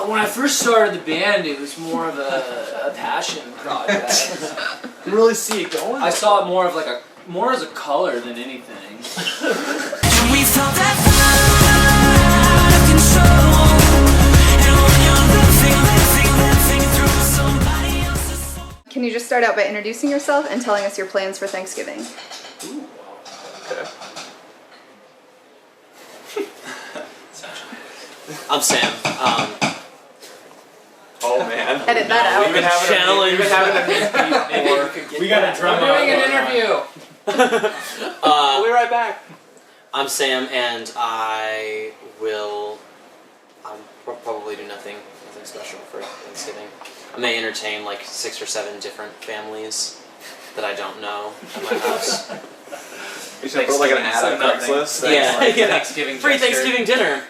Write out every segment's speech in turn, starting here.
When I first started the band, it was more of a passion project. You really see it going? I saw it more of like more as a color than anything. We felt that out of control, and when you're living through somebody else's soul. Can you just start out by introducing yourself and telling us your plans for Thanksgiving? Ooh. Okay. I'm Sam. Oh man. Edit that out. We've been having a We got a drum. We're doing an interview. We'll be right back. I'm Sam, and I'll probably do nothing special for Thanksgiving. I may entertain like 6 or 7 different families that I don't know at my house. You should put like an ad on Craigslist. Yeah, Thanksgiving free Thanksgiving dinner.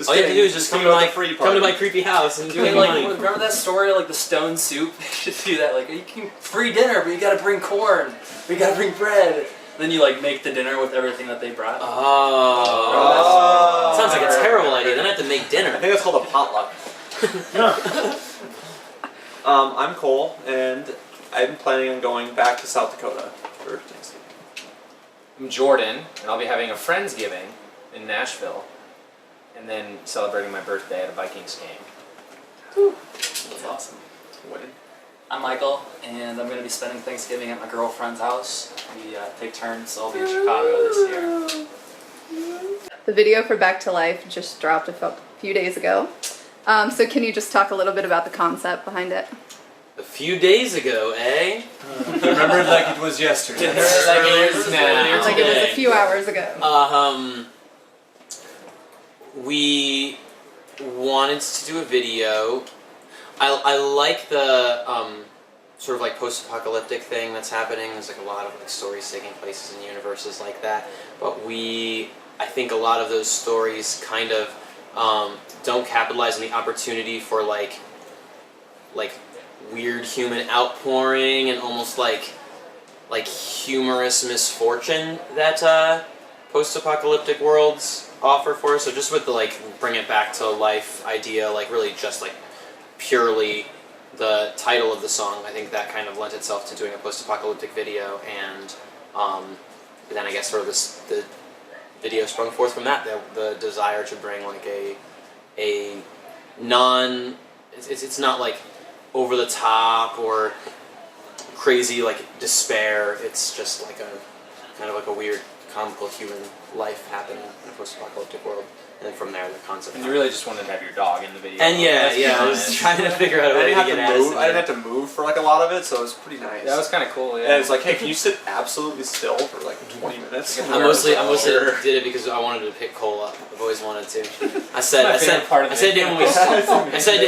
All you have to do is just come to my creepy house and do money. Remember that story, like the stone soup? You should do that. Like, you can free dinner, but you gotta bring corn. We gotta bring bread. Then you like make the dinner with everything that they brought. Oh, sounds like a terrible idea. Then I have to make dinner. I think that's called a potluck. I'm Cole, and I'm planning on going back to South Dakota for Thanksgiving. I'm Jordan, and I'll be having a Friendsgiving in Nashville, and then celebrating my birthday at a Vikings game. That's awesome. Win. I'm Michael, and I'm going to be spending Thanksgiving at my girlfriend's house. We take turns, so I'll be in Chicago this year. The video for Back to Life just dropped a few days ago. So can you just talk a little bit about the concept behind it? A few days ago, eh? Remember it like it was yesterday. Like it was a few hours ago. We wanted to do a video. I like the sort of like post-apocalyptic thing that's happening. There's like a lot of like stories taking places in universes like that. But I think a lot of those stories kind of don't capitalize on the opportunity for like weird human outpouring and almost like humorous misfortune that post-apocalyptic worlds offer for us. So just with the like bring it back to life idea, like really just like purely the title of the song, I think that kind of lent itself to doing a post-apocalyptic video, and then I guess sort of the video sprung forth from that, the desire to bring like a non, it's not like over the top or crazy like despair, it's just like a kind of like a weird comical human life happening in a post-apocalyptic world. And then from there, the concept. And you really just wanted to have your dog in the video. And I was trying to figure out a way to get I didn't have to move for like a lot of it, so it was pretty nice. That was kind of cool, yeah. And it's like, hey, can you sit absolutely still for like 20 minutes? I mostly did it because I wanted to pick Cole up. I've always wanted to. I said to him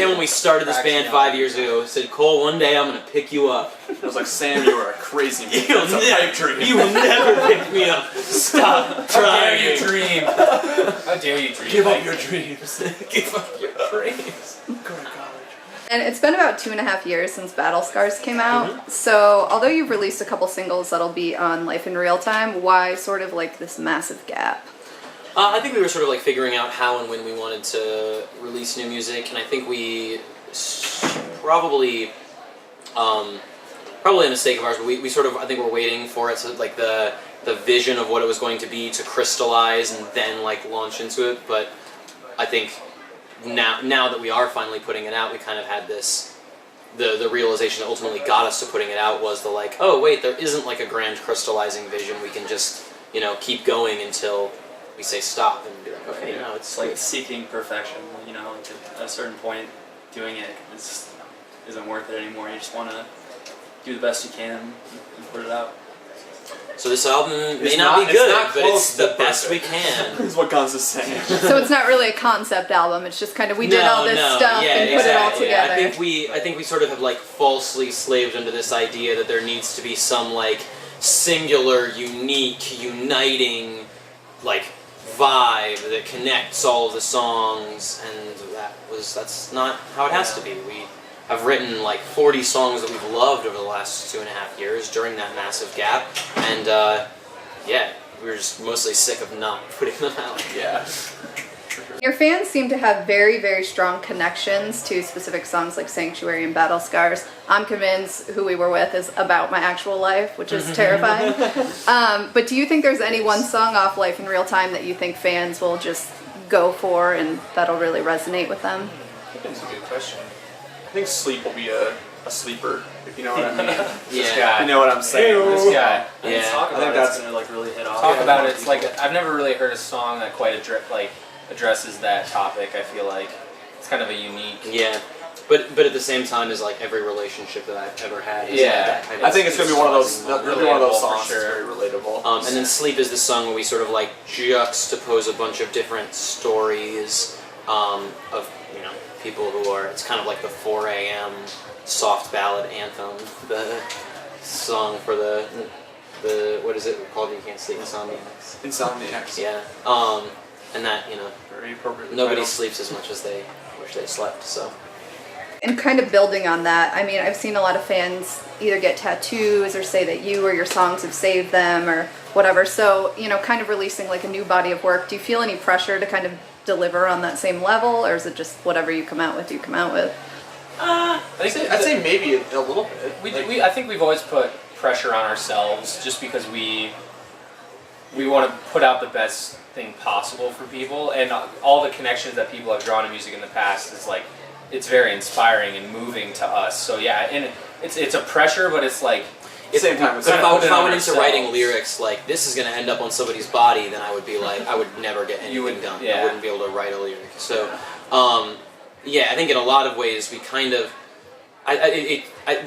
when we started this band 5 years ago, I said, Cole, one day I'm gonna pick you up. I was like, Sam, you are a crazy man. You will never pick me up. Stop trying. How dare you dream? How dare you dream? Give up your dreams. Give up your dreams. Go to college. And it's been about 2.5 years since Battle Scars came out. So although you've released a couple singles that'll be on Life in Real Time, why sort of like this massive gap? I think we were sort of like figuring out how and when we wanted to release new music, and I think we probably a mistake of ours, but we sort of, I think we're waiting for it to like the vision of what it was going to be to crystallize and then like launch into it. But I think now that we are finally putting it out, we kind of had this the realization that ultimately got us to putting it out was the like, oh wait, there isn't like a grand crystallizing vision. We can just keep going until we say stop and be like, okay, no, It's like seeking perfection. Like at a certain point, doing it isn't worth it anymore. You just want to do the best you can and put it out. So this album may not be good, but it's the best we can. Is what Guns is saying. So it's not really a concept album. It's just kind of we did all this stuff and put it all together. I think we sort of have like falsely slaved into this idea that there needs to be some like singular, unique, uniting like vibe that connects all of the songs, and that's not how it has to be. We have written like 40 songs that we've loved over the last 2.5 years during that massive gap, and we were just mostly sick of not putting them out. Yeah. For sure. Your fans seem to have very, very strong connections to specific songs like Sanctuary and Battle Scars. I'm convinced Who We Were With is about my actual life, which is terrifying. But do you think there's any one song off Life in Real Time that you think fans will just go for and that'll really resonate with them? That's a good question. I think Sleep will be a sleeper, if you know what I mean. This guy. You know what I'm saying? This guy. Yeah. Talk I about think it, that's- it's gonna like really hit off. Talk with about more it. It's like people. I've never really heard a song that quite addresses that topic. I feel like it's kind of a unique. Yeah. But at the same time, is like every relationship that I've ever had. Is Yeah. like that kind of, I think it's gonna be one of those. surprising Really one of those relatable for songs sure. that's very relatable. And then Sleep is the song where we sort of like juxtapose a bunch of different stories of people who are. It's kind of like the 4 a.m. soft ballad anthem. The song for the what is it called? You Can't Sleep, Insomniacs. Insomniacs. Yeah. And that Very appropriate. nobody sleeps as much as they wish they slept. So. And kind of building on that, I mean, I've seen a lot of fans either get tattoos or say that you or your songs have saved them or whatever. So, kind of releasing like a new body of work. Do you feel any pressure to kind of deliver on that same level, or is it just whatever you come out with, you come out with? I'd say maybe a little bit. I think we've always put pressure on ourselves just because we want to put out the best thing possible for people, and all the connections that people have drawn to music in the past is like it's very inspiring and moving to us. So yeah, and it's a pressure, but it's like At the same time, it's But if kinda I, put it if I on went into ourselves. writing lyrics like this is going to end up on somebody's body, then I would be like, I would never get anything would- done. yeah. I wouldn't be able to write a lyric. So, yeah, I think in a lot of ways we kind of,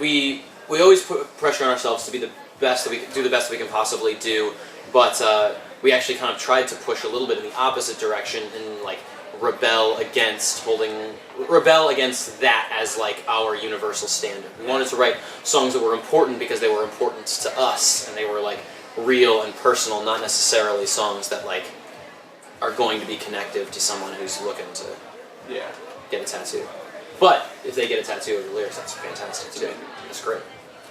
we always put pressure on ourselves to be the best that we can do, the best that we can possibly do, but we actually kind of tried to push a little bit in the opposite direction and like rebel against that as like our universal standard. We wanted to write songs that were important because they were important to us and they were like real and personal, not necessarily songs that like are going to be connective to someone who's looking to Yeah. get a tattoo. But if they get a tattoo of the lyrics, that's fantastic too. That's great.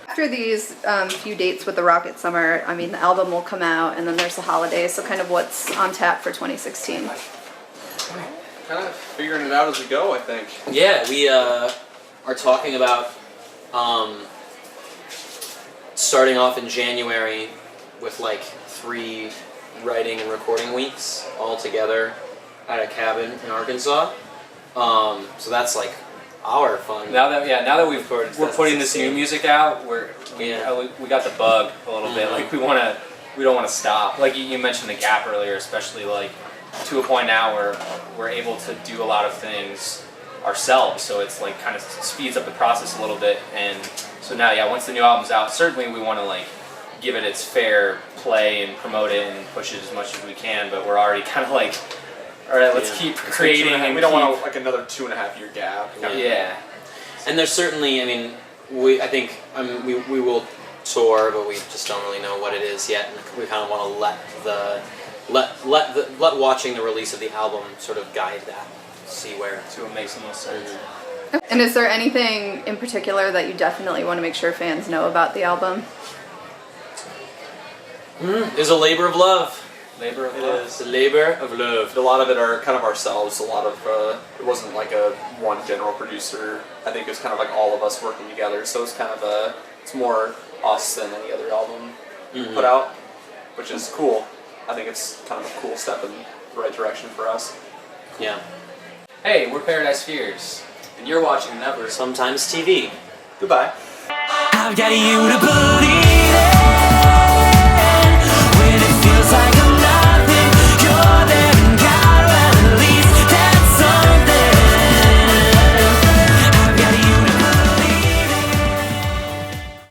After these few dates with the Rocket Summer, I mean, the album will come out, and then there's the holidays, so kind of what's on tap for 2016? Kind of figuring it out as we go, I think. Yeah, we are talking about starting off in January with like 3 writing and recording weeks all together at a cabin in Arkansas. So that's like our fun. now that we're putting this new 2016. music out, Yeah. we got the bug a little bit. Like we don't want to stop. Like you mentioned the gap earlier, especially like to a point now where we're able to do a lot of things ourselves. So it's like kind of speeds up the process a little bit. And so now, yeah, once the new album's out, certainly we want to like give it its fair play and promote it and push it as much as we can. But we're already kind of like, all right, let's Yeah. keep creating. And we don't want like another 2.5 year gap. Yeah. And there's certainly, I mean, I think we will tour, but we just don't really know what it is yet, and we kind of want to let watching the release of the album sort of guide that, see where. So it makes the most sense. And is there anything in particular that you definitely want to make sure fans know about the album? It's a labor of love. Labor of It love. It's a labor of love. A lot of it are kind of ourselves. A lot of it wasn't like a one general producer. I think it was kind of like all of us working together. So it's kind of it's more us than any other album put out, which is cool. I think it's kind of a cool step in the right direction for us. Yeah. Hey, we're Paradise Fears. And you're watching Never. Sometimes TV. Goodbye. I've got you to believe.